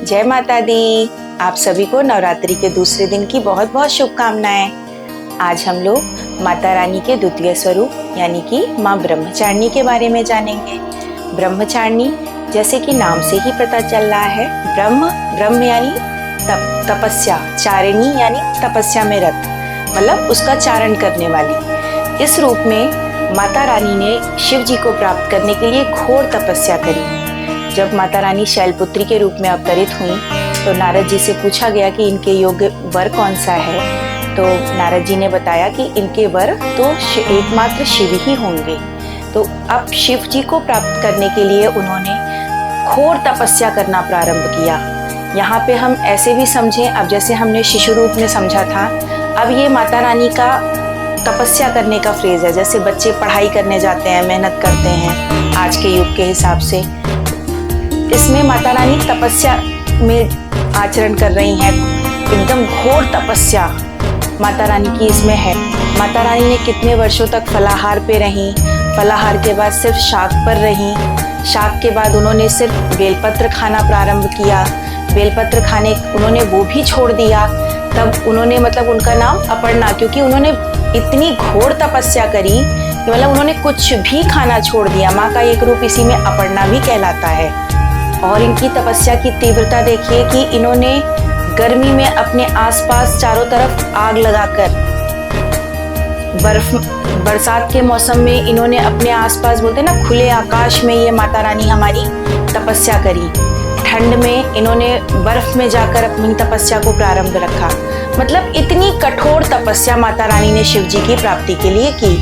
जय माता दी। आप सभी को नवरात्रि के दूसरे दिन की बहुत बहुत शुभकामनाएं। आज हम लोग माता रानी के द्वितीय स्वरूप यानी कि माँ ब्रह्मचारिणी के बारे में जानेंगे। ब्रह्मचारिणी जैसे कि नाम से ही पता चल रहा है, ब्रह्म यानी तपस्या, चारिणी यानी तपस्या में रत, मतलब उसका चारण करने वाली। इस रूप में माता रानी ने शिव जी को प्राप्त करने के लिए घोर तपस्या करी। जब माता रानी शैलपुत्री के रूप में अवतरित हुई तो नारद जी से पूछा गया कि इनके योग्य वर कौन सा है। तो नारद जी ने बताया कि इनके वर तो एकमात्र शिव ही होंगे। तो अब शिव जी को प्राप्त करने के लिए उन्होंने घोर तपस्या करना प्रारंभ किया। यहाँ पे हम ऐसे भी समझें, अब जैसे हमने शिशु रूप में समझा था, अब ये माता रानी का तपस्या करने का फ्रेज है। जैसे बच्चे पढ़ाई करने जाते हैं, मेहनत करते हैं आज के युग के हिसाब से, इसमें माता रानी तपस्या में आचरण कर रही हैं। एकदम घोर तपस्या माता रानी की इसमें है। माता रानी ने कितने वर्षों तक फलाहार पे रहीं, फलाहार के बाद सिर्फ शाक पर रहीं, शाक के बाद उन्होंने सिर्फ बेलपत्र खाना प्रारंभ किया, बेलपत्र खाने उन्होंने वो भी छोड़ दिया। तब उन्होंने उनका नाम अपर्णा, क्योंकि उन्होंने इतनी घोर तपस्या करी कि उन्होंने कुछ भी खाना छोड़ दिया। माँ का एक रूप इसी में अपर्णा भी कहलाता है। और इनकी तपस्या की तीव्रता देखिए कि इन्होंने गर्मी में अपने आसपास चारों तरफ आग लगाकर, बरसात के मौसम में इन्होंने अपने आसपास बोलते ना खुले आकाश में ये माता रानी हमारी तपस्या करी। ठंड में इन्होंने बर्फ में जाकर अपनी तपस्या को प्रारंभ रखा। इतनी कठोर तपस्या माता रानी ने शिव जी की प्राप्ति के लिए की।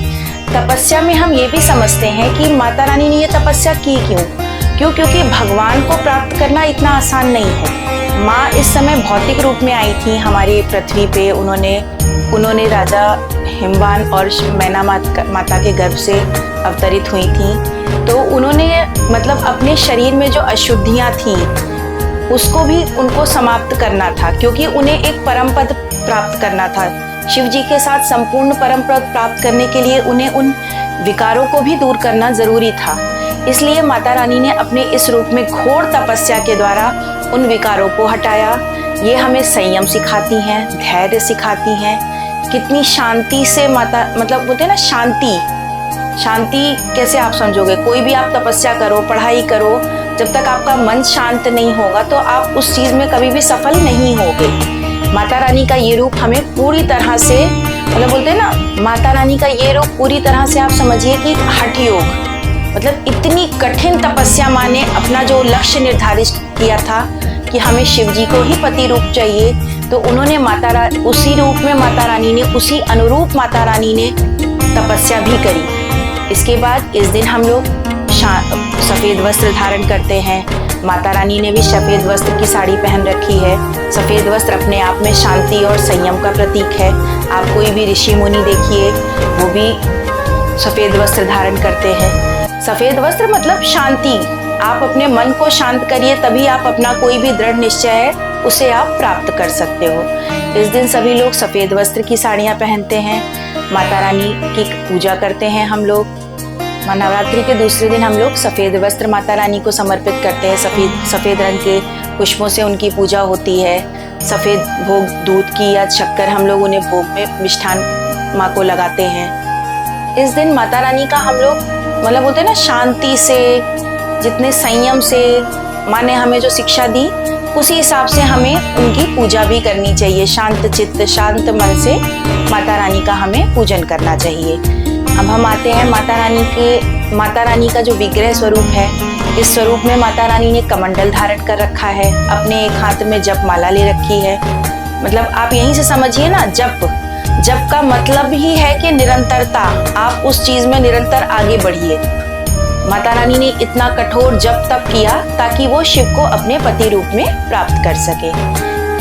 तपस्या में हम ये भी समझते हैं कि माता रानी ने ये तपस्या की क्यों, क्योंकि भगवान को प्राप्त करना इतना आसान नहीं है। माँ इस समय भौतिक रूप में आई थी हमारी पृथ्वी पे। उन्होंने राजा हिमवान और मैना माता के गर्भ से अवतरित हुई थी। तो उन्होंने अपने शरीर में जो अशुद्धियाँ थीं उसको भी उनको समाप्त करना था, क्योंकि उन्हें एक परम पद प्राप्त करना था। शिव जी के साथ संपूर्ण परम पद प्राप्त करने के लिए उन्हें उन विकारों को भी दूर करना जरूरी था। इसलिए माता रानी ने अपने इस रूप में घोर तपस्या के द्वारा उन विकारों को हटाया। ये हमें संयम सिखाती हैं, धैर्य सिखाती हैं। कितनी शांति से माता बोलते हैं ना, शांति कैसे आप समझोगे? कोई भी आप तपस्या करो, पढ़ाई करो, जब तक आपका मन शांत नहीं होगा तो आप उस चीज में कभी भी सफल नहीं होगे। माता रानी का ये रूप हमें पूरी तरह से बोलते हैं ना, माता रानी का ये रूप पूरी तरह से आप समझिए कि हठ योग, इतनी कठिन तपस्या माँ ने अपना जो लक्ष्य निर्धारित किया था कि हमें शिव जी को ही पति रूप चाहिए, तो उन्होंने उसी रूप में माता रानी ने, उसी अनुरूप माता रानी ने तपस्या भी करी। इसके बाद इस दिन हम लोग सफेद वस्त्र धारण करते हैं। माता रानी ने भी सफेद वस्त्र की साड़ी पहन रखी है। सफेद वस्त्र अपने आप में शांति और संयम का प्रतीक है। आप कोई भी ऋषि मुनि देखिए, वो भी सफेद वस्त्र धारण करते हैं। सफेद वस्त्र शांति। आप अपने मन को शांत करिए, तभी आप अपना कोई भी दृढ़ निश्चय है उसे आप प्राप्त कर सकते हो। इस दिन सभी लोग सफेद वस्त्र की साड़ियाँ पहनते हैं। माता रानी की पूजा करते हैं हम लोग। नवरात्रि के दूसरे दिन हम लोग सफेद वस्त्र माता रानी को समर्पित करते हैं। सफेद रंग के पुष्पों से उनकी पूजा होती है। सफेद भोग, दूध की या शक्कर, हम लोग उन्हें भोग में मिष्ठान माँ को लगाते हैं। इस दिन माता रानी का हम लोग बोलते हैं ना, शांति से, जितने संयम से माँ ने हमें जो शिक्षा दी, उसी हिसाब से हमें उनकी पूजा भी करनी चाहिए। शांत चित्त, शांत मन से माता रानी का हमें पूजन करना चाहिए। अब हम आते हैं माता रानी का जो विग्रह स्वरूप है। इस स्वरूप में माता रानी ने कमंडल धारण कर रखा है, अपने एक हाथ में जप माला ले रखी है। आप यहीं से समझिए ना, जप का मतलब ही है कि निरंतरता, आप उस चीज में निरंतर आगे बढ़िए। माता रानी ने इतना कठोर जप तप किया ताकि वो शिव को अपने पति रूप में प्राप्त कर सके।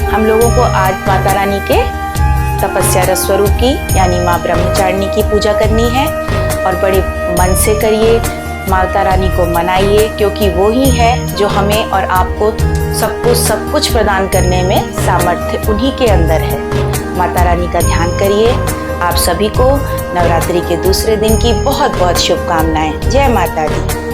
हम लोगों को आज माता रानी के तपस्या रस स्वरूप की यानी माँ ब्रह्मचारिणी की पूजा करनी है, और बड़े मन से करिए। माता रानी को मनाइए, क्योंकि वो ही है जो हमें और आपको सब कुछ प्रदान करने में सामर्थ्य उन्हीं के अंदर है। माता रानी का ध्यान करिए। आप सभी को नवरात्रि के दूसरे दिन की बहुत बहुत शुभकामनाएं। जय माता दी।